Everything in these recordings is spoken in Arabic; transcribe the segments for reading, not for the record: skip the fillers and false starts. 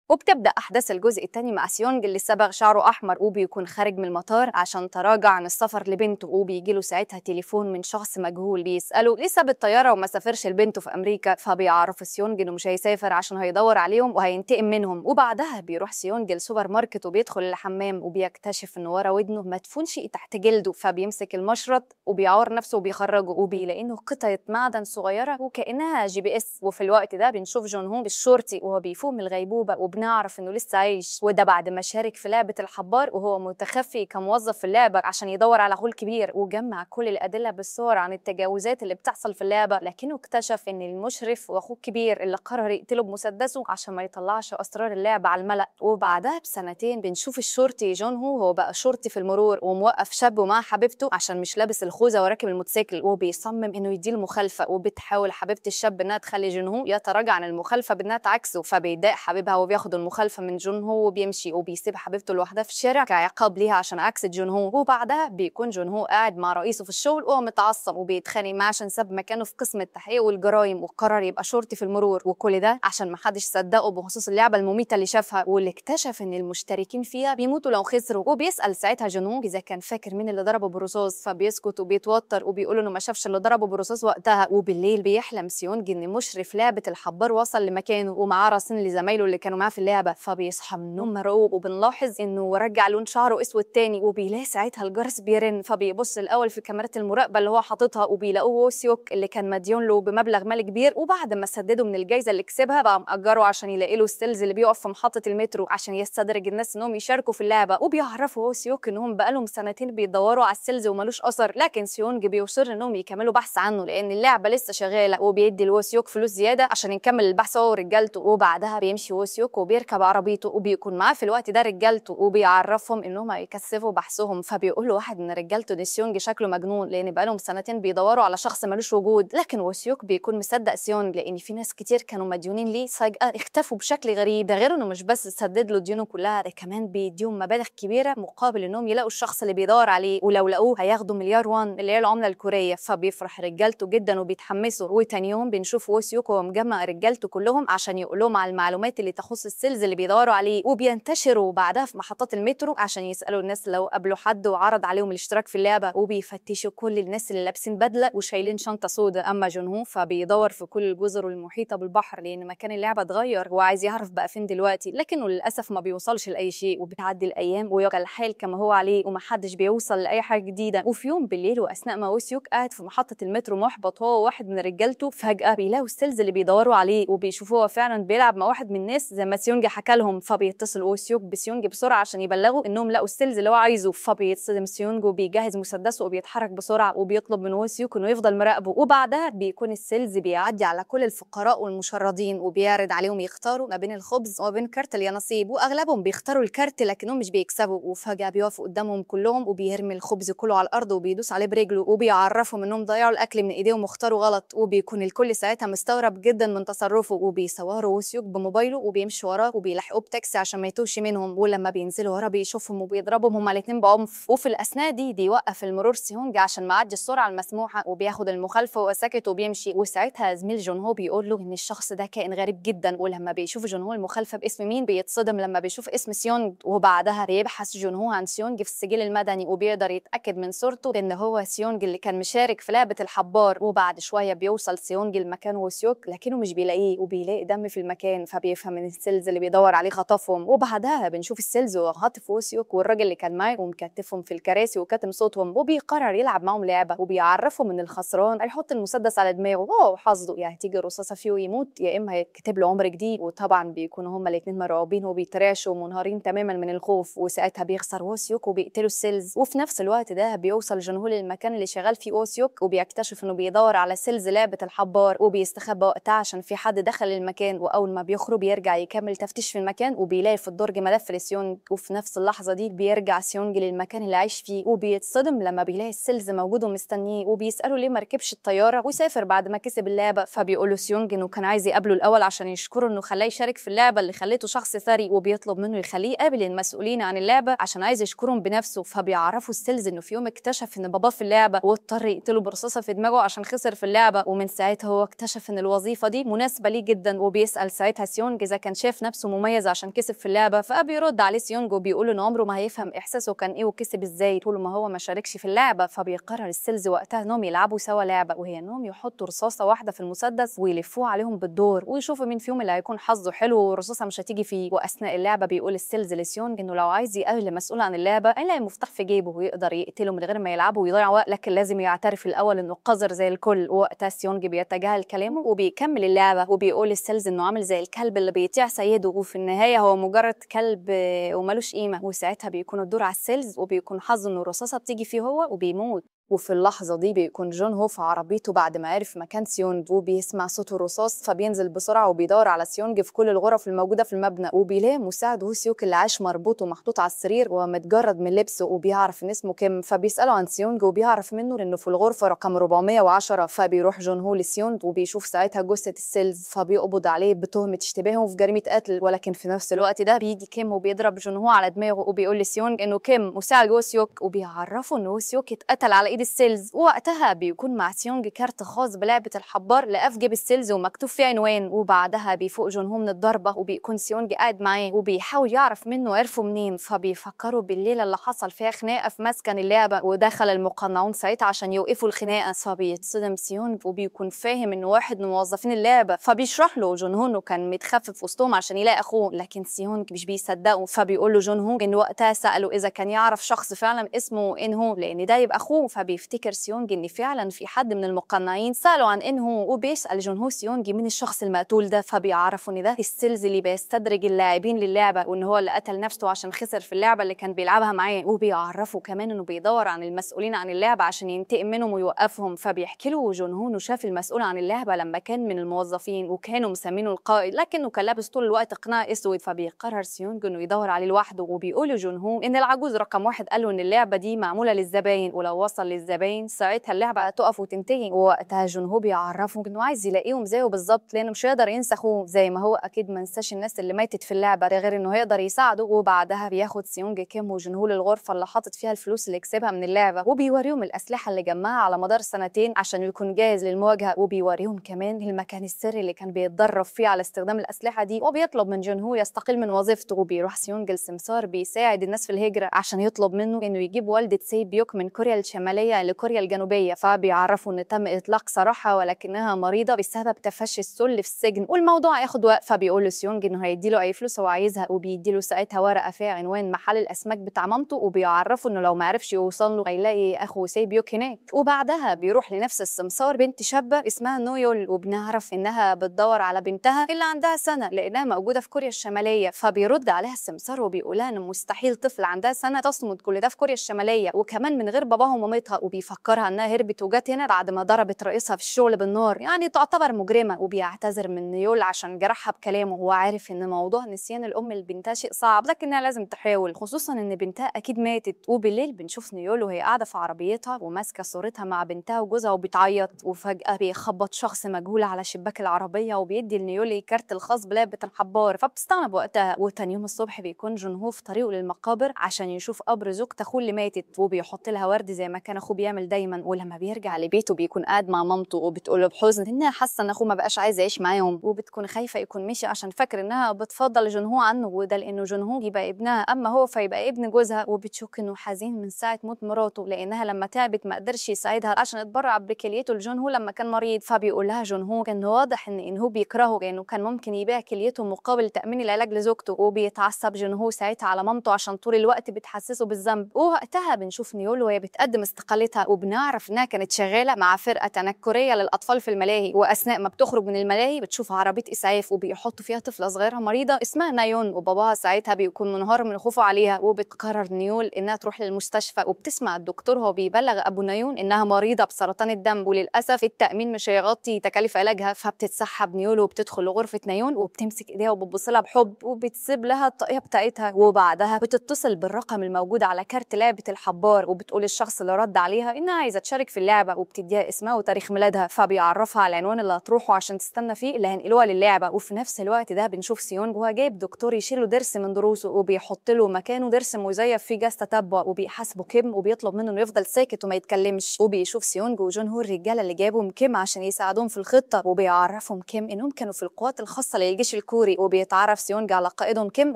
وبتبدأ أحداث الجزء الثاني مع سيونج اللي صبغ شعره أحمر وبيكون خارج من المطار عشان تراجع عن السفر لبنته، وبيجيله ساعتها تليفون من شخص مجهول بيسأله ليه ساب الطيارة وما سافرش لبنته في أمريكا، فبيعرف سيونج إنه مش هيسافر عشان هيدور عليهم وهينتقم منهم. وبعدها بيروح سيونج السوبر ماركت وبيدخل الحمام وبيكتشف إن ورا ودنه مدفون شيء تحت جلده، فبيمسك المشرط وبيعور نفسه وبيخرجه وبيلاقي إنه قطعة معدن صغيرة وكأنها GPS. وفي الوقت ده بنشوف جون هو الشرطي وهو بيفوق من الغيبوبة وبنعرف انه لسه عايش، وده بعد ما شارك في لعبة الحبار وهو متخفي كموظف في اللعبة عشان يدور على غول كبير، وجمع كل الأدلة بالصور عن التجاوزات اللي بتحصل في اللعبة، لكنه اكتشف ان المشرف واخوه الكبير اللي قرر يقتله بمسدسه عشان ما يطلعش أسرار اللعبة على الملأ. وبعدها بسنتين بنشوف الشرطي جون هو بقى شرطي في المرور وموقف شاب ومعاه حبيبته عشان مش لابس الخوذة وراكب الموتوسيكل، وبيصمم انه يديله مخالفة، وبتحاول حبيبة الشاب انها تخلي جون هو يتراجع عن المخالفة بانها تعكسه، فبيضايق حبيبها وبياخد المخالفة من جون هو وبيمشي وبيسيب حبيبته لوحدها في الشارع كعقاب ليها عشان عكست جون هو. وبعدها بيكون جون هو قاعد مع رئيسه في الشغل وهو متعصب وبيتخانق معاه عشان ساب مكانه في قسم التحقيق والجرايم وقرر يبقى شرطي في المرور، وكل ده عشان محدش صدقه بخصوص اللعبة المميتة اللي شافها واللي اكتشف ان المشتركين فيها بيموتوا لو خسروا. وبيسأل ساعتها جون هو اذا كان فاكر مين اللي ضربه برصاص، فبيسكت وبيتوتر وبيقول انه ما شافش اللي ضربه برصاص وقتها. وبالليل بيحلم سيونج ان مشرف لعبة الحبار وصل لمكانه ومعاه راسين لزمايله اللي كانوا معاه في اللعبة، فبيصحى من النوم مرعوب وبنلاحظ انه رجع لون شعره اسود تاني، وبيلاقي ساعتها الجرس بيرن، فبيبص الاول في كاميرات المراقبه اللي هو حاططها وبيلاقوه وو سيوك اللي كان مديون له بمبلغ مالي كبير، وبعد ما سدده من الجايزه اللي كسبها بقى مأجره عشان يلاقي له السيلز اللي بيقف في محطه المترو عشان يستدرج الناس انهم يشاركوا في اللعبه. وبيعرفوا وو سيوك انهم بقالهم سنتين بيدوروا على السيلز ومالوش اثر، لكن سيونج بيصر انهم يكملوا بحث عنه لان اللعبه لسه شغاله، وبيدي لوو سيوك فلوس زياده عشان يكمل البحث هو ورجالته. وبعدها بيمشي وو سيوك وبيركب عربيته وبيكون معاه في الوقت ده رجالته وبيعرفهم انهم هيكثفوا بحثهم، فبيقول له واحد من رجالته ان سيونج شكله مجنون لان بقالهم سنتين بيدوروا على شخص ملوش وجود، لكن وو سيوك بيكون مصدق سيونج لان في ناس كتير كانوا مديونين ليه فجأة اختفوا بشكل غريب. ده غير انه مش بس سدد له ديونه كلها، ده كمان بيديهم مبالغ كبيره مقابل انهم يلاقوا الشخص اللي بيدور عليه، ولو لقوه هياخدوا مليار وان اللي هي العمله الكوريه. فبيفرح رجالته جدا وبيتحمسوا، وتاني يوم بنشوف وو سيوك وهو مجمع رجالته كلهم عشان يقول لهم على المعلومات اللي تخص السيلز اللي بيدوروا عليه، وبينتشروا بعدها في محطات المترو عشان يسالوا الناس لو قابلوا حد وعرض عليهم الاشتراك في اللعبه، وبيفتشوا كل الناس اللي لابسين بدله وشايلين شنطه سوداء. اما جون هو فبيدور في كل الجزر المحيطه بالبحر لان مكان اللعبه اتغير وعايز يعرف بقى فين دلوقتي، لكنه للاسف ما بيوصلش لاي شيء، وبتعدي الايام ويبقى الحال كما هو عليه ومحدش بيوصل لاي حاجه جديده. وفي يوم بالليل واثناء ما وو سيوك قاعد في محطه المترو محبط هو وواحد من رجالته، فجاه بيلاقوا السيلز اللي بيدوروا عليه وبيشوفوه فعلا بيلعب مع واحد من الناس زي ما سيونج حكى لهم، فبيتصل وو سيوك بسيونج بسرعه عشان يبلغوا انهم لقوا السيلز اللي هو عايزه، فبيتصدم سيونج وبيجهز مسدسه وبيتحرك بسرعه وبيطلب من وو سيوك انه يفضل مراقبه. وبعدها بيكون السيلز بيعدي على كل الفقراء والمشردين وبيعرض عليهم يختاروا ما بين الخبز وما بين كارت اليانصيب، واغلبهم بيختاروا الكارت لكنهم مش بيكسبوا، وفجاه بيقف قدامهم كلهم وبيرمي الخبز كله على الارض وبيدوس عليه برجله وبيعرفهم انهم ضيعوا الاكل من ايديهم واختاروا غلط، وبيكون الكل ساعتها مستغرب جدا من تصرفه، وبيصوروا وو سيوك بموبايله وبيمشوا وراه وبيلحقوه بتاكسي عشان ما يتوهش منهم، ولما بينزلوا وراه بيشوفهم وبيضربهم هما الاثنين بعنف. وفي الاثناء دي بيوقف المرور سيونج عشان معدي السرعه المسموحه وبياخد المخالفه وهو ساكت وبيمشي، وساعتها زميل جون هو بيقول له ان الشخص ده كائن غريب جدا، ولما بيشوف جون هو المخالفه باسم مين بيتصدم لما بيشوف اسم سيونج. وبعدها بيبحث جون هو عن سيونج في السجل المدني وبيقدر يتاكد من صورته ان هو سيونج اللي كان مشارك في لعبه الحبار. وبعد شويه بيوصل سيونج لمكان وو سيوك لكنه مش بيلاقيه وبيلاقي دم في المكان، فبيفهم ان السيلز اللي بيدور عليه خطفهم. وبعدها بنشوف السيلز وهو خاطف وو سيوك والراجل اللي كان معاه ومكتفهم في الكراسي وكاتم صوتهم، وبيقرر يلعب معاهم لعبه وبيعرفهم ان الخسران هيحط المسدس على دماغه وهو حظه يا هتيجي الرصاصه فيه ويموت يا اما هيتكتب له عمر جديد. وطبعا بيكونوا هما الاثنين مرعوبين وبيترعشوا ومنهارين تماما من الخوف، وساعتها بيخسر وو سيوك وبيقتلوا السيلز. وفي نفس الوقت ده بيوصل جون هو للمكان اللي شغال فيه وو سيوك وبيكتشف انه بيدور على سيلز لعبه الحبار، وبيستخبى وقتها عشان في حد دخل المكان، واول ما بيخرج بيرجع يكمل تفتيش في المكان وبيلاقي في الدرج ملف لسيونج. وفي نفس اللحظه دي بيرجع سيونج للمكان اللي عايش فيه وبيتصدم لما بيلاقي السيلز موجود ومستنيه، وبيسالوا ليه ما ركبش الطياره وسافر بعد ما كسب اللعبه، فبيقول له سيونج انه كان عايز يقابله الاول عشان يشكره انه خلاه يشارك في اللعبه اللي خليته شخص ثري، وبيطلب منه يخليه يقابل المسؤولين عن اللعبه عشان عايز يشكرهم بنفسه. فبيعرفوا السيلز انه في يوم اكتشف ان باباه في اللعبه واضطر يقتله برصاصه في دماغه عشان خسر في اللعبه، ومن ساعتها هو اكتشف ان الوظيفه دي مناسبه ليه جدا، وبيسال ساعتها سيونج اذا كان شاف شايف نفسه مميز عشان كسب في اللعبة، فبيرد عليه سيونج وبيقول إنه عمره ما هيفهم إحساسه كان إيه وكسب إزاي طول ما هو ما شاركش في اللعبة. فبيقرر السيلز وقتها إنهم يلعبوا سوا لعبة، وهي إنهم يحطوا رصاصة واحدة في المسدس ويلفوه عليهم بالدور ويشوفوا مين فيهم اللي هيكون حظه حلو والرصاصة مش هتيجي فيه. وأثناء اللعبة بيقول السيلز لسيونج إنه لو عايز يقابل المسؤول عن اللعبة هيلاقي مفتاح في جيبه ويقدر يقتله من غير ما يلعبوا ويضيع وقت، لكن لازم يعترف الأول إنه قذر زي الكل. ووقتها سيونج بيتجاهل كلامه وبيكمل اللعبة، وبيقول السيلز إنه عامل زي الكلب اللي بيطيع سيده وفي النهاية هو مجرد كلب ومالوش قيمة. وساعتها بيكون الدور على السيلز وبيكون حظه إنه الرصاصة بتيجي فيه هو وبيموت. وفي اللحظة دي بيكون جون هو في عربيته بعد ما عرف مكان سيونج وبيسمع صوت الرصاص، فبينزل بسرعة وبيدور على سيونج في كل الغرف الموجودة في المبنى، وبيلاقي مساعد هو سيوك اللي عاش مربوط ومحطوط على السرير ومتجرد من لبسه، وبيعرف ان اسمه كيم. فبيسأله عن سيونج وبيعرف منه انه في الغرفة رقم 410. فبيروح جون هو لسيونج وبيشوف ساعتها جثة السيلز، فبيقبض عليه بتهمة اشتباهه في جريمة قتل. ولكن في نفس الوقت ده بيجي كيم وبيضرب جون هو على دماغه وبيقول لسيونج انه كيم مساعد هو سيوك، وبيعرفه انه هو سيوك اتقتل على ايد السيلز. وقتها بيكون مع سيونج كارت خاص بلعبة الحبار لقاه في جيب السيلز ومكتوب فيه عنوان. وبعدها بيفوق جون هو من الضربة وبيكون سيونج قاعد معاه وبيحاول يعرف منه عرفه منين. فبيفكروا بالليلة اللي حصل فيها خناقة في مسكن اللعبة ودخل المقنعون ساعتها عشان يوقفوا الخناقة. فبيتصدم سيونج وبيكون فاهم انه واحد من موظفين اللعبة، فبيشرح له جون هو انه كان متخفف وسطهم عشان يلاقي اخوه، لكن سيونج مش بيصدقه. فبيقول له جون هو ان وقتها سأله اذا كان يعرف شخص فعلا اسمه انهو لان ده يبقى اخوه. فبيفتكر سيونج ان فعلا في حد من المقنعين سأله عن انهو، وبيسأل جون هو سيونج مين الشخص المقتول ده. فبيعرفوا ان ده السيلز اللي بيستدرج اللاعبين للعبة وان هو اللي قتل نفسه عشان خسر في اللعبة اللي كان بيلعبها معاه. وبيعرفوا كمان انه بيدور عن المسؤولين عن اللعبة عشان ينتقم منهم ويوقفهم. فبيحكي له جون هو انه شاف المسؤول عن اللعبة لما كان من الموظفين وكانوا مسمينه القائد، لكنه كان لابس طول الوقت قناع اسود. فبيقرر سيونج انه يدور عليه لوحده، وبيقول جون هو ان العجوز رقم 1 قال له ان اللعبة دي معمولة للزباين ولو وصل للزباين ساعتها اللعبة هتقف وتنتهي. ووقتها جون هو بيعرفه انه عايز يلاقيهم زيه بالظبط لانه مش هيقدر ينسى اخوه زي ما هو اكيد ما نساش الناس اللي ماتت في اللعبة، ده غير انه هيقدر يساعده. وبعدها بياخد سيونج كيم وجون هو للغرفة اللي حاطط فيها الفلوس اللي كسبها من اللعبة، وبيوريهم الأسلحة اللي جمعها على مدار سنتين عشان يكون جاهز للمواجهة. وبيوريهم كمان المكان السري اللي كان بيتدرب فيه على استخدام الأسلحة دي، وبيطلب من جون هو يستقيل من وظيفته. وبيروح سيونج السمسار بيساعد الناس في الهجرة عشان يطلب منه انه يجيب والدة سي بيوك من كوريا الشمالية لكوريا الجنوبية. فبيعرفوا ان تم اطلاق سراحها ولكنها مريضة بسبب تفشي السل في السجن والموضوع هياخد وقت. فبيقول لسيونج انه هيديله اي فلوس هو عايزها، وبيديله ساعتها ورقة فيها عنوان محل الاسماك بتاع مامته، وبيعرفوا انه لو ما عرفش يوصل له هيلاقي اخو سي بيوك هناك. وبعدها بيروح لنفس السمسار بنت شابة اسمها نويول، وبنعرف انها بتدور على بنتها اللي عندها سنة لانها موجودة في كوريا الشمالية. فبيرد عليها السمسار وبيقولها انه مستحيل طفل عندها سنة تصمد كل ده في كوريا الشمالية وكمان من غير باباها ومامتها، وبيفكرها انها هربت وجت هنا بعد ما ضربت رئيسها في الشغل بالنار، يعني تعتبر مجرمة. وبيعتذر من نيول عشان جرحها بكلامه، وهو عارف ان موضوع نسيان الام لبنتها شيء صعب لكنها لازم تحاول خصوصا ان بنتها اكيد ماتت. وبالليل بنشوف نيول وهي قاعدة في عربيتها وماسكة صورتها مع بنتها وجوزها وبتعيط، وفجأة بيخبط شخص مجهول على شباك العربية وبيدي لنيول الكارت الخاص بلعبة الحبار. فبتستغرب وقتها. وتاني يوم الصبح بيكون جون هو في طريقه للمقابر عشان يشوف قبر زوجة اخوه اللي ماتت، وبيحط لها ورد زي ما كان اخوه بيعمل دايما. ولما بيرجع لبيته بيكون قاعد مع مامته وبتقول له بحزن انها حاسه ان اخوه ما بقاش عايز يعيش معاهم، وبتكون خايفه يكون مشي عشان فاكر انها بتفضل جون هو عنه، وده لانه جون هو يبقى ابنها اما هو فيبقى ابن جوزها. وبتشك انه حزين من ساعه موت مراته لانها لما تعبت ما قدرش يساعدها عشان اتبرع بكليته لجون هو لما كان مريض. فبيقول لها جون هو كان واضح ان هو بيكرهه لانه كان ممكن يبيع كليته مقابل تامين العلاج لزوجته. وبيتعصب جون هو ساعتها على مامته عشان طول الوقت بتحسسه بالذنب. ووقتها بنشوف نيول وهي بتقدم استقالتها، وبنعرف انها كانت شغاله مع فرقه تنكريه للاطفال في الملاهي، واثناء ما بتخرج من الملاهي بتشوف عربيه اسعاف وبيحطوا فيها طفله صغيره مريضه اسمها نايون، وباباها ساعتها بيكون منهار من خوفه عليها. وبتقرر نيول انها تروح للمستشفى، وبتسمع الدكتور وهو بيبلغ ابو نايون انها مريضه بسرطان الدم وللاسف التامين مش هيغطي تكاليف علاجها. فبتتسحب نيول وبتدخل لغرفه نايون وبتمسك ايديها وبتبص لها بحب وبتسيب لها الطاقيه بتاعتها. وبعدها بتتصل بالرقم الموجود على كارت لعبه الحبار وبتقول الشخص اللي رد عليها انها عايزه تشارك في اللعبه وبتديها اسمها وتاريخ ميلادها، فبيعرفها على العنوان اللي هتروحه عشان تستنى فيه اللي هينقلوها للعبه. وفي نفس الوقت ده بنشوف سيونج وهو جايب دكتور يشيله ضرس من ضروسه وبيحط له مكانه ضرس مزيف فيه جهاز تتبع، وبيحاسبه كيم وبيطلب منه انه يفضل ساكت وما يتكلمش. وبيشوف سيونج وجون هو الرجاله اللي جابهم كيم عشان يساعدوهم في الخطه، وبيعرفهم كيم انهم كانوا في القوات الخاصه للجيش الكوري، وبيتعرف سيونج على قائدهم كيم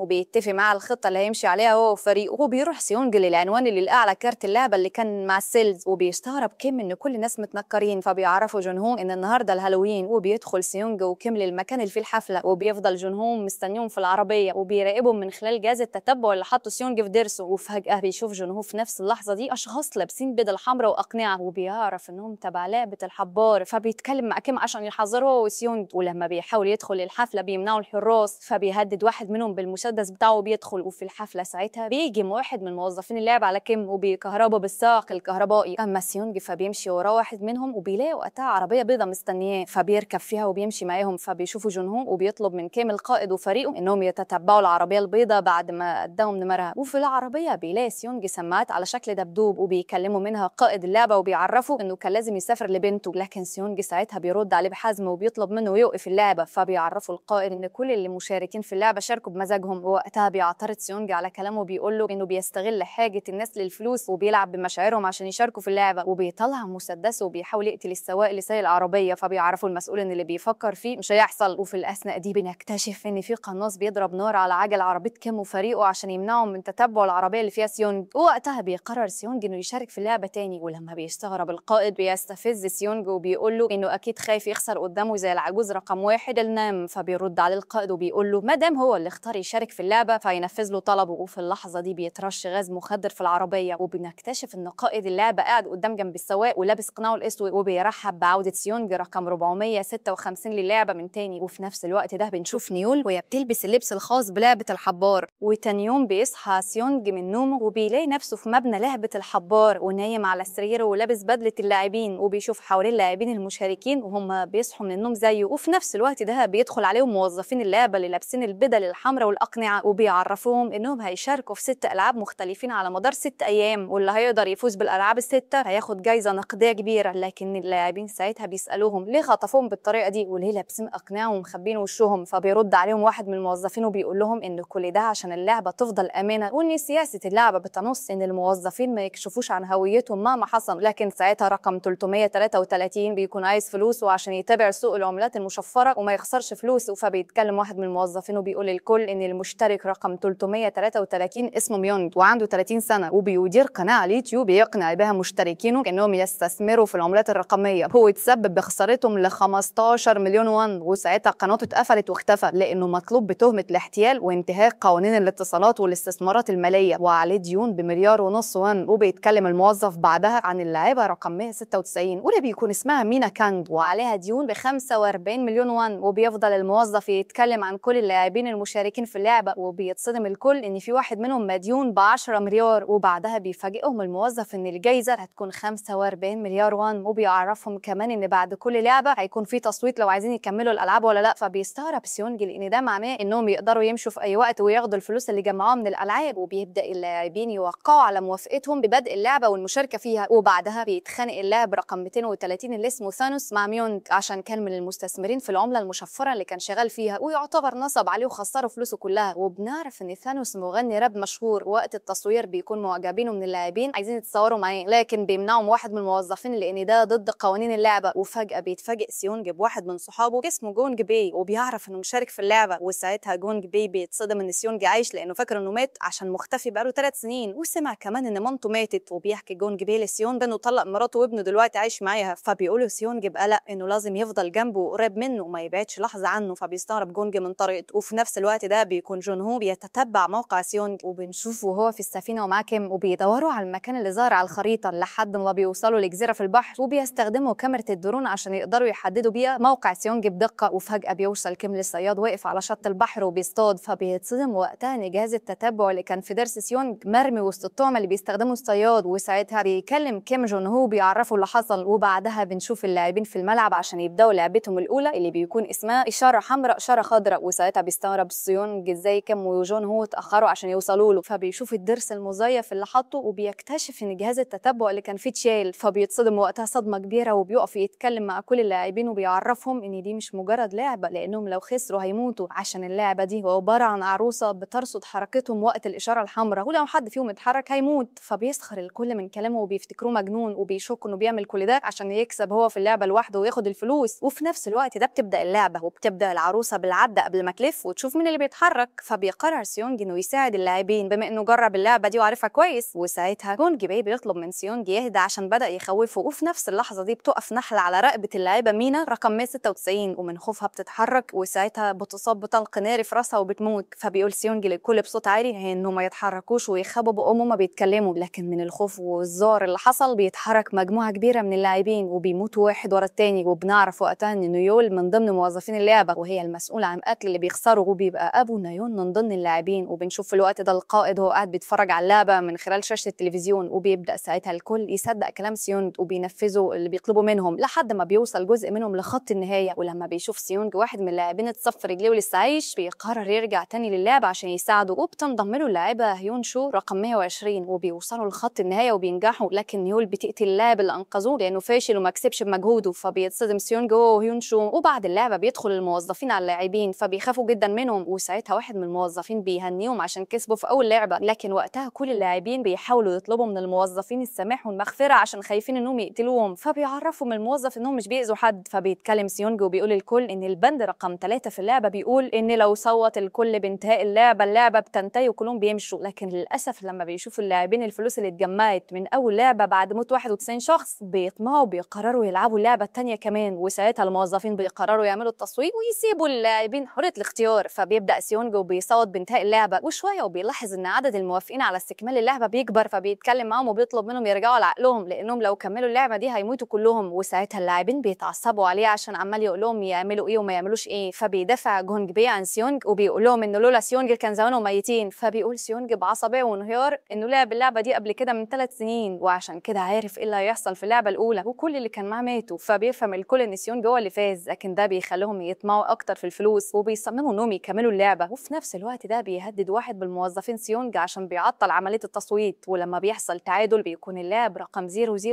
وبيتفق معاه الخطه اللي هيمشي عليها هو وفريقه. وبيروح سيونج للعنوان اللي لقاه على كارت اللعبه اللي كان مع السيلز، وبيستغرب كيم ان كل الناس متنكرين، فبيعرفوا جون هو ان النهارده الهالوين. وبيدخل سيونج وكيم للمكان اللي فيه الحفله، وبيفضل جون هو مستنيهم في العربيه وبيراقبهم من خلال جهاز التتبع اللي حطه سيونج في ضرسه. وفجاه بيشوف جون هو في نفس اللحظه دي اشخاص لابسين بدل حمراء واقنعه، وبيعرف انهم تبع لعبه الحبار، فبيتكلم مع كيم عشان يحذره هو وسيونج. ولما بيحاول يدخل الحفله بيمنعوا الحراس، فبيهدد واحد منهم بالمسدس بتاعه وبيدخل. وفي الحفله ساعتها بيجي واحد من موظفين اللعبه على كيم وبيكهربه بالساق الكهربائي، اما سيونج فبيمشي وراه واحد منهم وبيلاقي وقتها عربيه بيضه مستنياه، فبيركب فيها وبيمشي معاهم. فبيشوفوا جون هو وبيطلب من كيم القائد وفريقه انهم يتتبعوا العربيه البيضاء بعد ما قدموا نمرها. وفي العربيه بيلاقي سيونج سماعات على شكل دبدوب وبيكلموا منها قائد اللعبه وبيعرفوا انه كان لازم يسافر لبنته، لكن سيونج ساعتها بيرد عليه بحزم وبيطلب منه يوقف اللعبه. فبيعرفوا القائد ان كل اللي مشاركين في اللعبه شاركوا بمزاجهم، ووقتها بيعترض سيونج على كلامه وبيقول له انه بيستغل حاجه الناس للفلوس وبيلعب بمشاعرهم عشان يشاركوا في اللعبه. وبيطلع مسدسه وبيحاول يقتل السواق اللي سايق العربيه، فبيعرفوا المسؤول ان اللي بيفكر فيه مش هيحصل. وفي الاثناء دي بنكتشف ان في قناص بيضرب نار على عجل عربيه كيم وفريقه عشان يمنعهم من تتبع العربيه اللي فيها سيونج. ووقتها بيقرر سيونج انه يشارك في اللعبه تاني، ولما بيستغرب القائد بيستفز سيونج وبيقول له انه اكيد خايف يخسر قدامه زي العجوز رقم 1 النام. فبيرد عليه القائد وبيقول له ما دام هو اللي اختار يشارك في اللعبه فينفذ له طلبه. وفي اللحظه دي بيترش غاز مخدر في العربيه، وبنكتشف ان قائد اللعبه قاعد قدام جنب السواق ولابس قناعه الاسود وبيرحب بعوده سيونج رقم 456 للعبه من تاني. وفي نفس الوقت ده بنشوف نيول وهي بتلبس اللبس الخاص بلعبه الحبار. وتاني يوم بيصحى سيونج من نومه وبيلاقي نفسه في مبنى لعبه الحبار ونايم على السرير ولابس بدله اللاعبين، وبيشوف حوالين اللاعبين المشاركين وهم بيصحوا من النوم زيه. وفي نفس الوقت ده بيدخل عليهم موظفين اللعبه اللي لابسين البدل الحمراء والاقنعه وبيعرفوهم انهم هيشاركوا في 6 العاب مختلفين على مدار 6 ايام، واللي هيقدر يفوز بالالعاب ال6 هياخد جايزه نقديه كبيره. لكن اللاعبين ساعتها بيسالوهم ليه خطفوهم بالطريقه دي وليه لابسين اقنعه ومخبين وشهم، فبيرد عليهم واحد من الموظفين وبيقول لهم ان كل ده عشان اللعبه تفضل امنه، وان سياسه اللعبه بتنص ان الموظفين ما يكشفوش عن هويتهم مهما حصل. لكن ساعتها رقم 333 بيكون عايز فلوسه عشان يتابع سوق العملات المشفره وما يخسرش فلوسه، فبيتكلم واحد من الموظفين وبيقول للكل ان المشترك رقم 333 اسمه ميونج وعنده 30 سنه وبيدير قناه على اليوتيوب يقنع بها مشتركينه انهم يستثمروا في العملات الرقميه. هو تسبب بخسارتهم ل 15 مليون وون، وساعتها قناته اتقفلت واختفى لانه مطلوب بتهمه الاحتيال وانتهاك قوانين الاتصالات والاستثمارات الماليه وعليه ديون بمليار ونص وون. وبيتكلم الموظف بعدها عن اللاعبه رقم 196 وده بيكون اسمها مينا كانج وعليها ديون ب 45 مليون وون. وبيفضل الموظف يتكلم عن كل اللاعبين المشاركين في اللعبه وبيتصدم الكل ان في واحد منهم مديون ب 10 مليار. وبعدها بيفاجئهم الموظف ان الجائزه هتكون 45 مليار وون، وبيعرفهم كمان ان بعد كل لعبه هيكون في تصويت لو عايزين يكملوا الالعاب ولا لا. فبيستغرب سيونج لان ده معناه انهم يقدروا يمشوا في اي وقت وياخدوا الفلوس اللي جمعوها من الالعاب. وبيبدا اللاعبين يوقعوا على موافقتهم ببدء اللعبه والمشاركه فيها. وبعدها بيتخانق اللاعب رقم 230 اللي اسمه ثانوس مع ميونج عشان كان من المستثمرين في العمله المشفره اللي كان شغال فيها، ويعتبر نصب عليه وخسروا فلوسه كلها. وبنعرف ان ثانوس مغني راب مشهور، وقت التصوير بيكون معجبينه من اللاعبين عايزين يتصوروا معاه، لكن بيمنعهم واحد من الموظفين لان ده ضد قوانين اللعبه. وفجاه بيتفاجئ سيونج بواحد من صحابه اسمه جونج بي وبيعرف انه مشارك في اللعبه. وساعتها جونج بي بيتصدم ان سيونج عايش لانه فاكر انه مات عشان مختفي بقاله 3 سنين، وسمع كمان ان مامته ماتت. وبيحكي جونج بي لسيونج انه طلق مراته وابنه دلوقتي عايش معاها، فبيقولوا سيونج بقلق انه لازم يفضل جنبه وقريب منه وما يبعدش لحظه عنه، فبيستغرب جونج من طريقته. وفي نفس الوقت ده بيكون جون هو بيتتبع موقع سيونج وبنشوفه وهو في السفينه ومعاه كيم وبيدوروا على المكان اللي ظهر على الخريطه لحد ما بيوصلوا لجزيره في البحر، وبيستخدموا كاميرا الدرون عشان يقدروا يحددوا بيها موقع سيونج بدقه. وفجاه بيوصل كيم للصياد واقف على شط البحر وبيصطاد، فبيتصدم وقتها ان جهاز التتبع اللي كان في ضرس سيونج مرمي وسط الطعم اللي بيستخدمه الصياد. وساعتها بيكلم كيم جون هو بيعرفه اللي حصل. وبعدها بنشوف اللاعبين في الملعب عشان يبداوا لعبتهم الاولى اللي بيكون اسمها اشاره حمراء اشاره خضراء. وساعتها بيستغرب سيونج ازاي كيم وجون هو اتاخروا عشان يوصلوا له، فبيشوف الضرس المزيف اللي حطه وبيكتشف ان جهاز التتبع اللي كان فيه اتشال، فبيتصدم وقتها صدمة كبيرة وبيقف يتكلم مع كل اللاعبين وبيعرفهم إن دي مش مجرد لعبة، لأنهم لو خسروا هيموتوا، عشان اللعبة دي عبارة عن عروسة بترصد حركتهم وقت الإشارة الحمراء، ولو حد فيهم اتحرك هيموت. فبيسخر الكل من كلامه وبيفتكروه مجنون وبيشكوا إنه بيعمل كل ده عشان يكسب هو في اللعبة لوحده وياخد الفلوس. وفي نفس الوقت ده بتبدأ اللعبة وبتبدأ العروسة بالعد قبل ما تلف وتشوف مين اللي بيتحرك. فبيقرر سيونج إنه يساعد اللاعبين بما إنه جرب اللعبة دي وعارفها كويس. وساعتها جونج باي بيطلب من سيونج يهدى عشان بدأ يخوفه. وفي نفس اللحظة دي بتقف نحلة على رقبة اللاعبة مينا رقم 196 ومن خوفها بتتحرك، وساعتها بتصاب بطلق ناري في راسها وبتموت. فبيقول سيونج للكل بصوت عالي إنه ما يتحركوش ويخبوا بقهم وما بيتكلموا، لكن من الخوف والذعر اللي حصل بيتحرك مجموعة كبيرة من اللاعبين وبيموتوا واحد ورا التاني. وبنعرف وقتها إن نيول من ضمن موظفين اللعبة وهي المسؤولة عن قتل اللي بيخسروا، وبيبقى أبو نيول من ضمن اللاعبين. وبنشوف في الوقت ده القائد هو قاعد بيتفرج على اللعبة من خلال شاشة التلفزيون، وبيبدأ ساعتها الكل يصدق كلام سيونج وبينفذوا اللي بيطلبوا منهم لحد ما بيوصل جزء منهم لخط النهاية. ولما بيشوف سيونج واحد من اللاعبين اتصف رجليه ولسه عايش بيقرر يرجع تاني للعبة عشان يساعده، وبتنضم له اللاعبة هيون شو رقم 120 وبيوصلوا لخط النهاية وبينجحوا. لكن نيول بتقتل اللاعب اللي أنقذوه لأنه فاشل وما كسبش بمجهوده، فبيتصدم سيونج هو وهيون شو. وبعد اللعبة بيدخل الموظفين على اللاعبين فبيخافوا جدا منهم، وساعتها واحد من الموظفين بيهنيهم عشان كسبوا في أول لعبة. لكن وقتها كل اللاعبين بيحاولوا يطلبوا من الموظفين السماح والمغفرة عشان خايفين انهم يقتلوهم. فبيعرفوا من الموظف انهم مش بيأذوا حد. فبيتكلم سيونج وبيقول الكل ان البند رقم 3 في اللعبة بيقول ان لو صوت الكل بانتهاء اللعبة بتنتهي وكلهم بيمشوا. لكن للأسف لما بيشوفوا اللاعبين الفلوس اللي اتجمعت من أول لعبة بعد موت 91 شخص بيطمعوا وبيقرروا يلعبوا اللعبة التانية كمان. وساعتها الموظفين بيقرروا يعملوا التصويت ويسيبوا اللاعبين حرية الاختيار. فبيبدأ سيونج وبيصوت بانتهاء اللعبة، وشوية وبيلاحظ ان عدد الموافقين على استكمال اللعبة بيكبر. فبيتكلم معاهم وبيطلب منهم يرجعوا لعقلهم لانهم لو كملوا اللعبة دي هيموتوا كلهم. وساعتها اللاعبين بيتعصبوا عليه عشان عمال يقول لهم يعملوا ايه وما يعملوش ايه. فبيدافع جونج بي عن سيونج وبيقول لهم انه لولا سيونج كان زمانهم ميتين. فبيقول سيونج بعصبية وانهيار انه لعب اللعبة دي قبل كده من 3 سنين وعشان كده عارف ايه اللي هيحصل في اللعبة الاولى وكل اللي كان معاه ماتوا. فبيفهم الكل ان سيونج هو اللي فاز، لكن ده بيخليهم يطمعوا اكتر في الفلوس وبيصمموا انهم يكملوا اللعبة. وفي نفس الوقت ده بيهدد واحد بالموظفين سيونج عشان بيعطل عملية التصويت. ولما بيحصل تعادل بيكون اللاعب رقم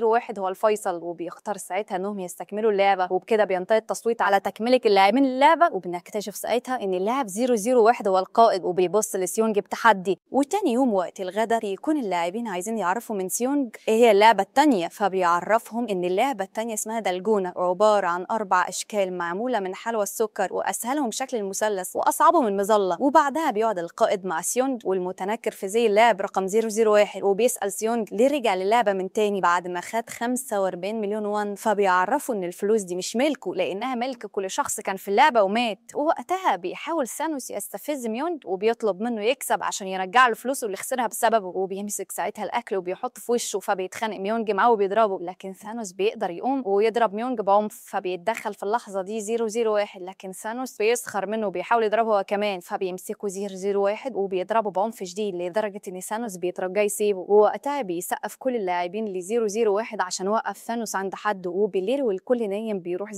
001 هو الفيصل، وبيختار ساعتها انهم يستكملوا اللعبة. وبكده بينتهي التصويت على تكملة اللاعبين للعبة، وبنكتشف ساعتها ان اللاعب 001 هو القائد وبيبص لسيونج بتحدي. وتاني يوم وقت الغدا بيكون اللاعبين عايزين يعرفوا من سيونج ايه هي اللعبة التانية، فبيعرفهم ان اللعبة التانية اسمها دلجونة، عبارة عن 4 اشكال معمولة من حلوى السكر واسهلهم شكل المثلث واصعبهم المظلة. وبعدها بيقعد القائد مع سيونج والمتنكر في زي اللاعب رقم 001 وبيسأل سيونج ليه رجع للعبة من تاني بعد ما خد 45 مليون وان. فبيعرفوا ان الفلوس دي مش ملكه لانها ملك كل شخص كان في اللعبة ومات. ووقتها بيحاول ثانوس يستفز ميونج وبيطلب منه يكسب عشان يرجع له فلوسه اللي خسرها بسببه، وبيمسك ساعتها الاكل وبيحطه في وشه. فبيتخانق ميونج معاه وبيضربه، لكن ثانوس بيقدر يقوم ويضرب ميونج بعنف. فبيتدخل في اللحظة دي 001 لكن ثانوس بيسخر منه وبيحاول يضربه هو كمان. فبيمسكوا 001 وبيضربه بعنف شديد لدرجة ان ثانوس بيترجاه يسيبه. ووقتها بيسقف كل اللاعبين ل 001 عشان وقف ثانوس عند حده. وبالليل والكل نايم بيروح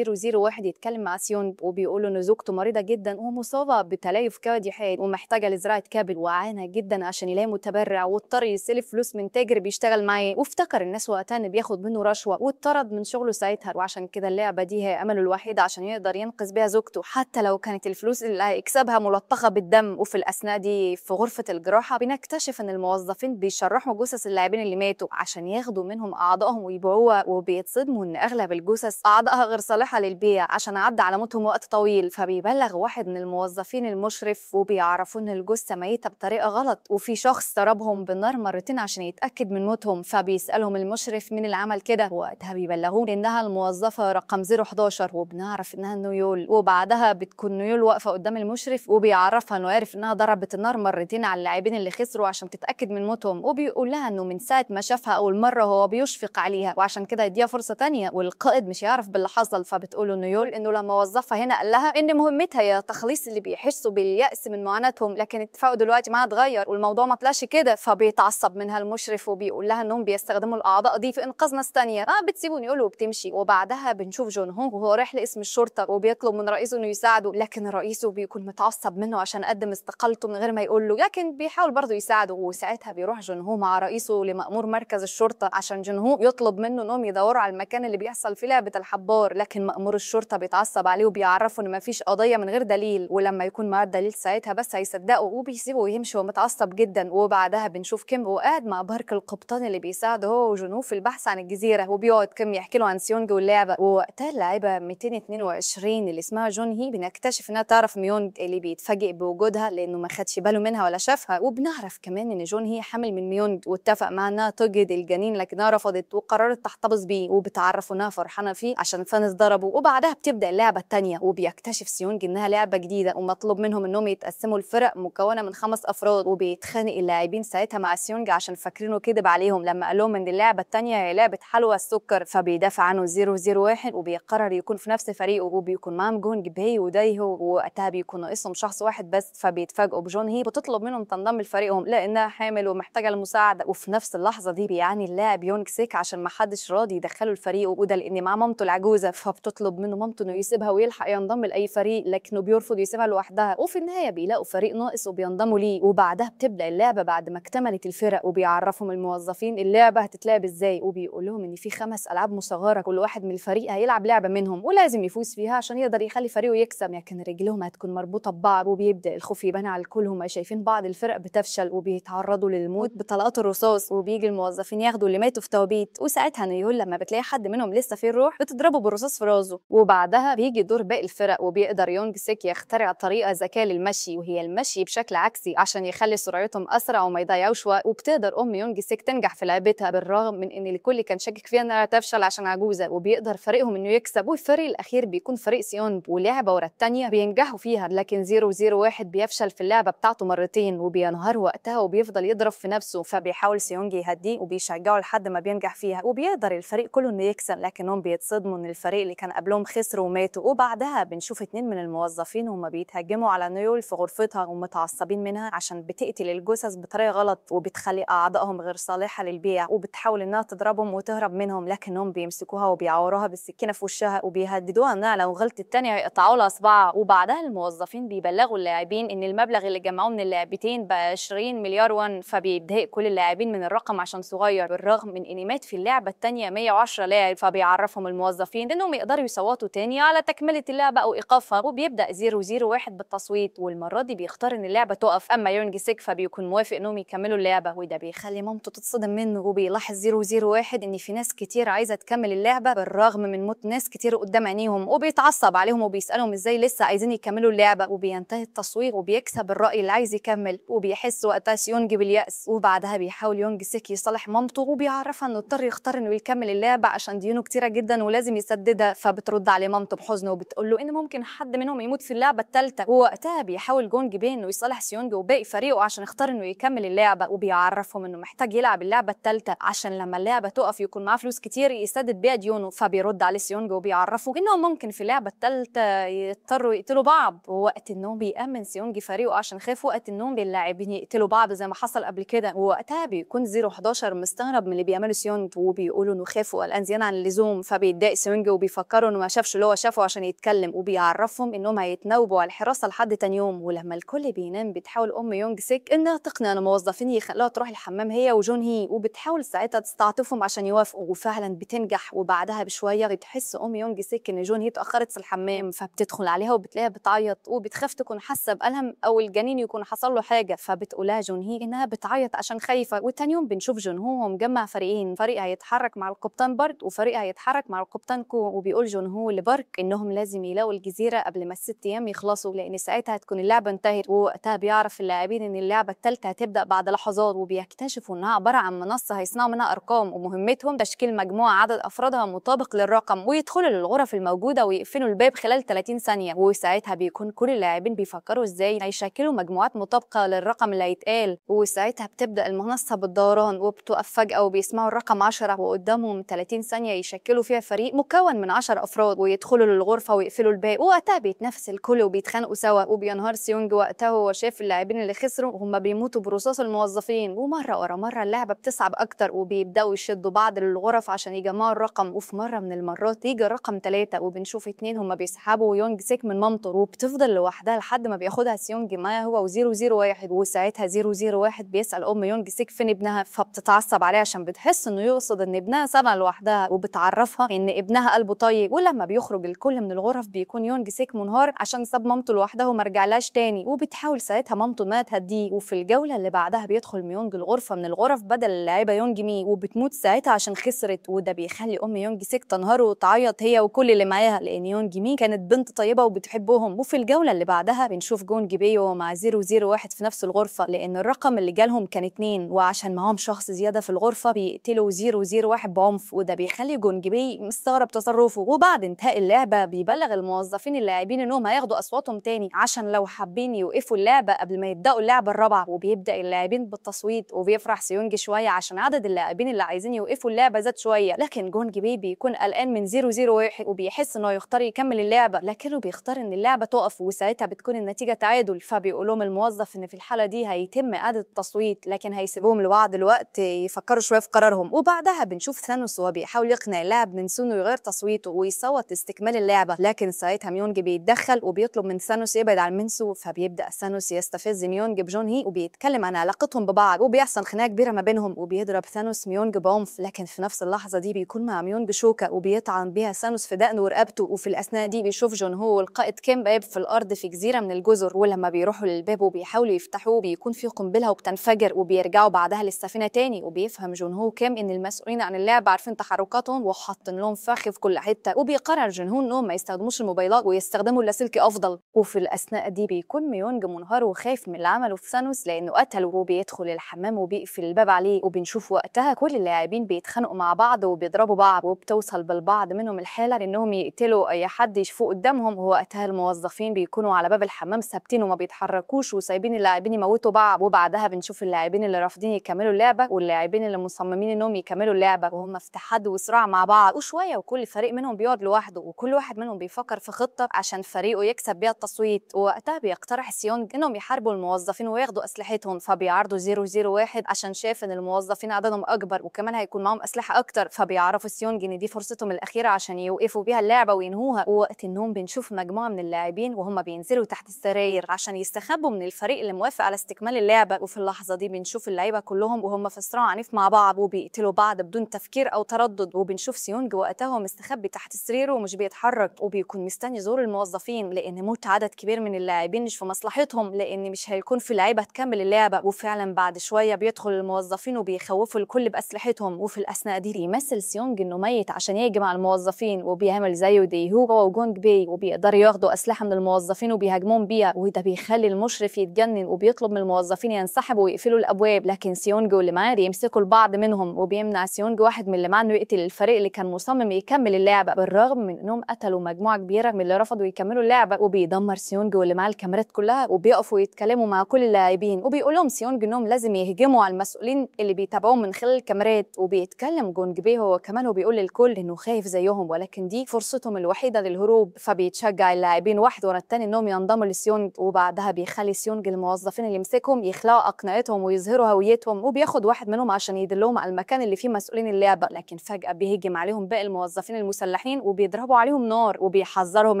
001 يتكلم مع سيونج وبيقول ان زوجته مريضة جدا ومصابة بتليف كبدي حاد ومحتاجة لزراعة كبد، وعانى جدا عشان يلاقي متبرع واضطر يستلف فلوس من تاجر بيشتغل معاه. وافتكر الناس وقتها ان بياخد منه رشوة واتطرد من شغله ساعتها، وعشان كده اللعبة دي هي امله الوحيد عشان يقدر ينقذ بيها زوجته حتى لو كانت الفلوس اللي هيكسبها ملطخة بالدم. وفي الأثناء دي في غرفة الجراحة بنكتشف ان الموظفين بيشرحوا جثث اللاعبين اللي ماتوا عشان ياخدوا منهم أعضائهم ويبيعوها، وبيتصدموا ان اغلب الجثث أعضائها غير صالحة للبيع عشان عدى على موتهم وقت طويل. فبيبلغ واحد من الموظفين المشرف وبيعرفوا ان الجثة ميتة بطريقة غلط وفي شخص ضربهم بالنار مرتين عشان يتأكد من موتهم. فبيسألهم المشرف مين اللي عمل كده، وقتها بيبلغوه انها الموظفة رقم 011 وبنعرف انها نيول. وبعدها بتكون نيول واقفة قدام المشرف وبيعرفها انه عارف انها ضربت النار مرتين على اللاعبين اللي خسروا عشان تتأكد من موتهم، وبيقول لها انه من ساعة ما شافها اول مرة هو بيشفق عليها وعشان كده يديها فرصة تانية والقائد مش يعرف باللي حصل. فبتقول نيول انه لما وظفها هنا قال لها ان مهمتها هي تخليص اللي بيحسوا باليأس من معاناتهم، لكن اتفاقه دلوقتي معاها اتغير والموضوع ما طلعش كده. فبيتعصب منها المشرف وبيقول لها انهم بيستخدموا الاعضاء دي في انقاذ ناس تانية. بتسيبه نيول وبتمشي. وبعدها بنشوف جون هونغ وهو رايح لاسم الشرطة وبيطلب من رئيسه انه يساعده، لكن رئيسه بيكون متعصب منه عشان قدم استقالته من غير ما يقول له، لكن بيحاول برضه يساعده. وساعتها بيروح جون هو مع رئيسه لمأمور مركز مركز الشرطة عشان جنهو يطلب منه انهم يدوروا على المكان اللي بيحصل فيه لعبة الحبار، لكن مأمور الشرطة بيتعصب عليه وبيعرفه ان مفيش قضية من غير دليل، ولما يكون معاه الدليل ساعتها بس هيصدقه وبيسيبه ويمشي ومتعصب جدا. وبعدها بنشوف كيم وقاعد مع بارك القبطان اللي بيساعده هو وجنو في البحث عن الجزيرة، وبيقعد كيم يحكي له عن سيونج واللعبة. ووقتها اللاعبة 222 اللي اسمها جون هي بنكتشف انها تعرف ميونج اللي بيتفاجئ بوجودها لانه ما خدش باله منها ولا شافها، وبنعرف كمان ان جون هي حامل من ميونج واتفق معاها انها تجهض الجنين لكنها رفضت وقررت تحتفظ بيه، وبتعرف انها فرحانه فيه عشان فانس ضربه. وبعدها بتبدا اللعبه الثانيه وبيكتشف سيونج انها لعبه جديده ومطلوب منهم انهم يتقسموا الفرق مكونه من 5 افراد، وبيتخانق اللاعبين ساعتها مع سيونج عشان فاكرينه كذب عليهم لما قال لهم ان اللعبه الثانيه هي لعبه حلوى السكر، فبيدافع عنه 001 وبيقرر يكون في نفس فريقه، وبيكون معاهم جونج بي ودايهو، ووقتها بيكون ناقصهم شخص واحد بس، فبيتفاجئوا بجون هي بتطلب منهم تنضم لفريقهم لانها حامل ومحتاجه المساعده. وفي نفس اللحظه دي بيعاني اللاعب يونج سيك عشان ما حدش راضي يدخله الفريق، وده لان معاه مامته العجوزه، فبتطلب منه مامته انه يسيبها ويلحق ينضم لاي فريق، لكنه بيرفض يسيبها لوحدها. وفي النهايه بيلاقوا فريق ناقص وبينضموا ليه، وبعدها بتبدا اللعبه بعد ما اكتملت الفرق، وبيعرفهم الموظفين اللعبه هتتلعب ازاي، وبيقول لهم ان في 5 العاب مصغره كل واحد من الفريق هيلعب لعبه منهم ولازم يفوز فيها عشان يقدر يخلي فريقه يكسب، لكن رجلهم هتكون مربوطه ببعض. وبيبدا الخوف يبان على الكل، هم شايفين بعض الفرق بتفشل وبيتعرضوا للموت بطلقات الرصاص، وبيجي الموظفين ياخدوا اللي ماتوا في توابيت، وساعتها نيول لما بتلاقي حد منهم لسه فيه الروح بتضربه بالرصاص في راسه. وبعدها بيجي دور باقي الفرق، وبيقدر يونج سيك يخترع طريقه ذكيه للمشي وهي المشي بشكل عكسي عشان يخلي سرعتهم اسرع وما يضيعوش وقت، وبتقدر يونج سيك تنجح في لعبتها بالرغم من ان الكل كان شاكك فيها انها تفشل عشان عجوزه، وبيقدر فريقهم انه يكسب. والفريق الاخير بيكون فريق سيونج، ولعبه ورا الثانيه بينجحوا فيها، لكن 001 بيفشل في اللعبه بتاعته مرتين وبينهار وقتها وبيفضل يضرب في نفسه، فبيحاول سيونج يهديه وبيشجعه لحد ما بينجح فيها، وبيقدر الفريق كله انه يكسب، لكنهم بيتصدموا ان الفريق اللي كان قبلهم خسروا وماتوا. وبعدها بنشوف 2 من الموظفين وهم بيتهجموا على نيول في غرفتها ومتعصبين منها عشان بتقتل الجثث بطريقه غلط وبتخلي اعضائهم غير صالحه للبيع، وبتحاول انها تضربهم وتهرب منهم، لكنهم بيمسكوها وبيعوروها بالسكينه في وشها وبيهددوها انها لو غلطت الثانيه هيقطعوا لها صباعها. وبعدها الموظفين بيبلغوا اللاعبين ان المبلغ اللي جمعوه من اللعبتين بقى 20 مليار وان، فبيتضايق كل اللاعبين من الرقم عشان صغير بالرغم من ان مات في اللعبه الثانيه 110 لاعب، فبيعرفهم الموظفين انهم يقدروا يصوتوا تاني على تكمله اللعبه او ايقافها، وبيبدا 001 بالتصويت، والمره دي بيختار ان اللعبه تقف، اما يونج سيك فبيكون موافق انهم يكملوا اللعبه، وده بيخلي مامته تتصدم منه، وبيلاحظ 001 ان في ناس كتير عايزه تكمل اللعبه بالرغم من موت ناس كتير قدام عينيهم، وبيتعصب عليهم وبيسالهم ازاي لسه عايزين يكملوا اللعبه، وبينتهي التصويت وبيكسب الراي اللي عايز يكمل، وبيحس وقتها يونج باليأس. وبعدها بيحاول يونج سيك يصالح مامته وبيعرفها انه اضطر يختار انه يكمل اللعبه عشان ديونه كتيره جدا ولازم يسددها، فبترد عليه مامته بحزن وبتقول له ان ممكن حد منهم يموت في اللعبه الثالثه، ووقتها بيحاول جونج بي انه يصالح سيونج وباقي فريقه عشان يختار انه يكمل اللعبه، وبيعرفهم انه محتاج يلعب اللعبه الثالثه عشان لما اللعبه تقف يكون معاه فلوس كتير يسدد بيها ديونه، فبيرد عليه سيونج وبيعرفه انهم ممكن في اللعبه الثالثه يضطروا يقتلوا بعض، ووقت النوم بيأمن سيونج فريقه عشان خاف وقت النوم اللاعبين يقتلوا بعض زي ما حصل قبل كده، ووقتها بيكون 011 مستغرب من اللي بيعمله سيونج وبيقولوا انه خاف وقلقان زياده عن اللزوم، فبيتضايق سيونج وبيفكروا انه ما شافش اللي هو شافه عشان يتكلم، وبيعرفهم انهم هيتناوبوا على الحراسه لحد تاني يوم. ولما الكل بينام بتحاول يونج سيك انها تقنع الموظفين يخلوها تروح الحمام هي وجون هي، وبتحاول ساعتها تستعطفهم عشان يوافقوا، وفعلا بتنجح. وبعدها بشويه بتحس يونج سيك ان جون هي اتاخرت في الحمام، فبتدخل عليها وبتلاقيها بتعيط وبتخاف تكون حاسه بألم او الجنين يكون حصل له حاجه، فبتقولها جون هي انها بتعيط عشان خايفه. وتاني يوم بنشوف جون هو مجمع فريقين، فريق هيتحرك مع القبطان بارت وفريق هيتحرك مع القبطان كو، وبيقول جون هو لبارك انهم لازم يلاقوا الجزيره قبل ما ال6 ايام يخلصوا لان ساعتها هتكون اللعبه انتهت، ووقتها بيعرف اللاعبين ان اللعبه الثالثه هتبدا بعد لحظات، وبيكتشفوا انها عباره عن منصه هيصنعوا منها ارقام ومهمتهم تشكيل مجموعه عدد افرادها مطابق للرقم ويدخلوا للغرف الموجوده ويقفلوا الباب خلال 30 ثانيه، وساعتها بيكون كل اللاعبين بيفكروا ازاي هيشكلوا مجموعات مطابقه للرقم اللي هيتقال، وساعتها بتبدا المنصه بالدوران وبتقف فجاه وبيسمعوا الرقم 10 وقدامهم 30 ثانيه يشكلوا فيها فريق مكون من 10 افراد ويدخلوا للغرفه ويقفلوا الباب، ووقتها بيتنافس الكل وبيتخانقوا سوا، وبينهار سيونج وقتها وهو شايف اللاعبين اللي خسروا وهم بيموتوا برصاص الموظفين، ومره ورا مره اللعبه بتصعب اكتر وبيبداوا يشدوا بعض للغرف عشان يجمعوا الرقم، وفي مره من المرات يجي الرقم 3 وبنشوف 2 هم بيسحبوا يونج سيك من مامته وبتفضل لوحدها لحد ما بياخدها سيونج معاه هو و001، وساعتها 001 بيسال يونج سيك فين ابنها، بتتعصب عليه عشان بتحس انه يقصد ان ابنها سابها لوحدها، وبتعرفها ان ابنها قلبه طيب. ولما بيخرج الكل من الغرف بيكون يونج سيك منهار عشان ساب مامته لوحدها وما رجعلهاش تاني، وبتحاول ساعتها مامته انها تهديه. وفي الجوله اللي بعدها بيدخل ميونج الغرفه من الغرف بدل اللاعبه يونج مي، وبتموت ساعتها عشان خسرت. وده بيخلي ام يونج سيك تنهار وتعيط هي وكل اللي معاها، لان يونج مي كانت بنت طيبه وبتحبهم. وفي الجوله اللي بعدها بنشوف جونج بي وهو مع 001 في نفس الغرفه، لان الرقم اللي جالهم كان 2، وعشان معاهم شخص زياده في الغرفه بيقتلوا 001 بعنف. وده بيخلي جونج بي مستغرب تصرفه. وبعد انتهاء اللعبه بيبلغ الموظفين اللاعبين انهم هياخدوا اصواتهم تاني عشان لو حابين يوقفوا اللعبه قبل ما يبداوا اللعبه الرابعه. وبيبدا اللاعبين بالتصويت، وبيفرح سيونج شويه عشان عدد اللاعبين اللي عايزين يوقفوا اللعبه زاد شويه. لكن جونج بي بيكون قلقان من 001 وبيحس انه يختار يكمل اللعبه، لكنه بيختار ان اللعبه تقف، وساعتها بتكون النتيجه تعادل. فبيقول لهم الموظف ان في الحاله دي هيتم اعاده التصويت، لكن هيسيبوهم لبعض الوقت يفكروا شويه في قرارهم. وبعدها بنشوف ثانوس وهو بيحاول يقنع اللاعب من سونو يغير تصويته ويصوت استكمال اللعبه، لكن ساعتها ميونج بيتدخل وبيطلب من ثانوس يبعد عن منسو. فبيبدا ثانوس يستفز ميونج بجون هي وبيتكلم عن علاقتهم ببعض، وبيحصل خناقه كبيره ما بينهم، وبيضرب ثانوس ميونج بعنف. لكن في نفس اللحظه دي بيكون مع ميونج شوكه وبيطعن بيها ثانوس في دقنه ورقبته. وفي الاثناء دي بيشوف جون هو والقائد كيم باب في الارض في جزيره من الجزر، ولما بيروحوا للباب وبيحاولوا يفتحوه بيكون في قنبله وبتنفجر، وبيرجعوا بعدها للسفينه تاني. وبيفهم جون هو كيم ان المسؤولين عن اللعبه عارفين تحركاتهم وحاطين لهم فخ في كل حته، وبيقرر جون هو انهم ما يستخدموش الموبايلات ويستخدموا اللاسلكي افضل. وفي الاثناء دي بيكون ميونج منهار وخايف من اللي عمله في ثانوس لانه قتله، وبيدخل الحمام وبيقفل الباب عليه. وبنشوف وقتها كل اللاعبين بيتخانقوا مع بعض وبيضربوا بعض، وبتوصل بالبعض منهم الحاله لانهم يقتلوا اي حد يشوفوه قدامهم. ووقتها الموظفين بيكونوا على باب الحمام ثابتين وما بيتحركوش وسايبين اللاعبين يموتوا بعض. وبعدها بنشوف اللاعبين اللي رافضين يكملوا اللعبه واللاعبين اللي مصممين انهم يكملوا اللعبه، وهم في تحدي وصراع مع بعض. وشويه وكل فريق منهم بيقعد لوحده، وكل واحد منهم بيفكر في خطه عشان فريقه يكسب بيها التصويت. ووقتها بيقترح سيونج انهم يحاربوا الموظفين وياخدوا اسلحتهم، فبيعرضوا 001 عشان شايف ان الموظفين عددهم اكبر وكمان هيكون معاهم اسلحه اكتر. فبيعرفوا سيونج ان دي فرصتهم الاخيره عشان يوقفوا بيها اللعبه وينهوها. ووقت النوم بنشوف مجموعه من اللاعبين وهم بينزلوا تحت السراير عشان يستخبوا من الفريق اللي موافق على استكمال اللعبه. وفي اللحظه دي بنشوف اللعيبه كلهم وهم في صراع عنيف مع بعض وبيقتلوا بعض بدون تفكير او تردد. وبنشوف سيونج وقتها هو مستخبي تحت سريره ومش بيتحرك، وبيكون مستني ظهور الموظفين لان موت عدد كبير من اللاعبين مش في مصلحتهم، لان مش هيكون في لعيبه تكمل اللعبه. وفعلا بعد شويه بيدخل الموظفين وبيخوفوا الكل باسلحتهم. وفي الاثناء دي بيمثل سيونج انه ميت عشان يهجم على الموظفين، وبيعمل زيه ديهو هو وجونج بي، وبيقدروا ياخدوا اسلحه من الموظفين وبيهاجمون بيها. وده بيخلي المشرف يتجنن وبيطلب من الموظفين ينسحبوا ويقفلوا الابواب، لكن سيونج واللي معاه بيمسكوا البعض منهم، وبيمنع سيونج واحد من اللي معاه انه يقتل الفريق اللي كان مصمم يكمل اللعبه بالرغم من انهم قتلوا مجموعه كبيره من اللي رفضوا يكملوا اللعبه. وبيدمر سيونج واللي معاه الكاميرات كلها، وبيقفوا يتكلموا مع كل اللاعبين، وبيقول لهم سيونج انهم لازم يهجموا على المسؤولين اللي بيتابعوهم من خلال الكاميرات. وبيتكلم جونج بي هو كمان وبيقول للكل انه خايف زيهم ولكن دي فرصتهم الوحيده للهروب. فبيتشجع اللاعبين واحد ورا الثاني انهم ينضموا لسيونج، وبعدها بيخلي سيونج الموظفين اللي يمسكهم يخلعوا اقنعتهم ويظهروا هويتهم، وبياخد واحد منهم عشان يدلهم على المكان اللي فيه مسؤولين اللعبه. لكن فجاه بيهجم عليهم باقي الموظفين المسلحين وبيضربوا عليهم نار، وبيحذرهم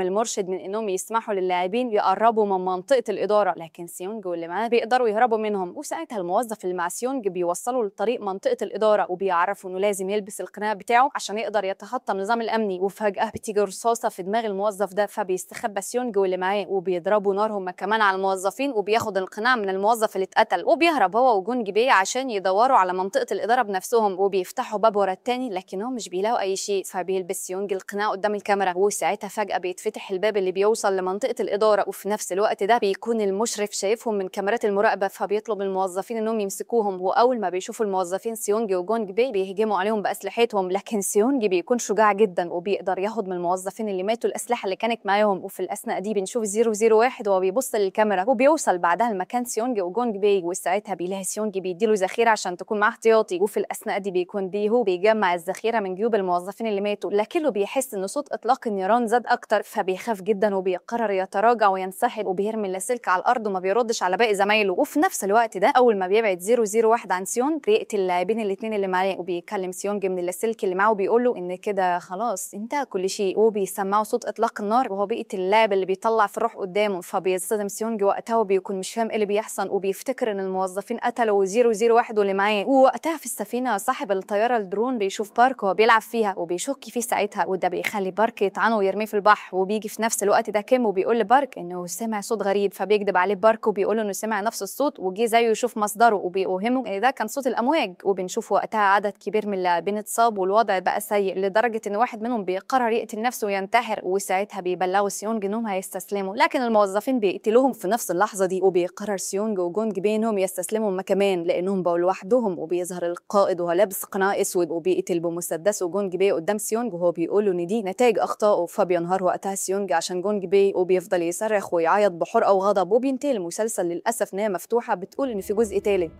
المرشد من انهم يسمحوا للاعبين يقربوا من منطقه الاداره، لكن سيونج واللي معاه بيقدروا يهربوا منهم. وساعتها الموظف اللي مع سيونج بيوصلوا لطريق منطقه الاداره وبيعرفوا انه لازم يلبس القناع بتاعه عشان يقدر يتخطى النظام الامني. وفجاه بتيجي رصاصه في دماغ الموظف ده، فبيستخبى سيونج واللي معاه وبيضربوا نار هم كمان على الموظفين، وبياخد القناع من الموظف اللي اتقتل وبيهرب هو وجونج بي عشان يدوروا على منطقه الاداره بنفسهم. وبيفتحوا باب ورا التاني لكنهم مش بيلاقوا اي شيء، فبيلبس سيونج القناع قدام الكاميرا، وساعتها فجاه بيتفتح الباب اللي بيوصل لمنطقه الاداره. وفي نفس الوقت ده بيكون المشرف شايفهم من كاميرات المراقبه، فبيطلب من الموظفين انهم يمسكوهم. واول ما بيشوفوا الموظفين سيونج وجونج بي بيهجموا عليهم باسلحتهم، لكن سيونج بيكون شجاع جدا وبيقدر ياخد من الموظفين اللي ماتوا الاسلحه اللي كانت معاهم. وفي الاثناء دي بنشوف 001 وهو بيبص للكاميرا، وبيوصل بعدها لمكان سيونج وجونج بي، وساعتها بيلاقي سيونج بيديله ذخيره عشان تكون معاه احتياطي. وفي الاثناء دي بيكون هو بيجمع الذخيره من جيوب الموظفين اللي ماتوا، لكنه بيحس ان صوت اطلاق النيران زاد اكتر، فبيخاف جدا وبيقرر يتراجع وينسحب، وبيرمي اللاسلكي على الارض وما بيردش على باقي زمايله. وفي نفس الوقت ده اول ما بيبعد 001 عن سيونج بيقتل اللاعبين الاثنين اللي معاه، وبيكلم سيونج من اللاسلكي اللي معاه وبيقول له ان كده خلاص انتهى كل شيء، وبيسمعوا صوت اطلاق النار وهو بيقتل اللاعب اللي بيطلع في الروح قدامه. فبيصدم سيونج وقتها وبيكون مش فاهم ايه اللي بيحصل، وبيفتكر ان الموظفين قتلوا 001 واللي معاه، معاه. ووقتها في السفينة صاحب الطيارة الدرون بيشوف بارك وهو بيلعب فيها وبيشك فيه ساعتها، وده بيخلي بارك يطعنه ويرميه في البحر. وبيجي في نفس الوقت ده كيم وبيقول لبارك إنه سمع صوت غريب، فبيكذب عليه بارك وبيقول إنه سمع نفس الصوت وجي زيه يشوف مصدره، وبيوهمه إن ده كان صوت الأمواج. وبنشوف وقتها عدد كبير من اللاعبين اتصاب والوضع بقى سيء لدرجة إن واحد منهم بيقرر يقتل نفسه وينتحر. وساعتها بيبلغوا سيونج إنهم هيستسلموا، لكن الموظفين بيقتلوهم في نفس اللحظة دي. وبيقرر سيونج وجونج بينهم يستسلموا هما كمان لأنهم بقوا لوحدهم. وبيظهر القائد وهو لابس قناع أسود وبيقتل بمسدسه جونج بي قدام سيونج وهو بيقول له إن دي نتائج أخطائه. فبينهار وقتها سيونج عشان جونج بي وبيفضل يصرخ ويعيط بحرقة وغضب. وبينتهي المسلسل للأسف نهاية مفتوحة بتقول إن في جزء تالت.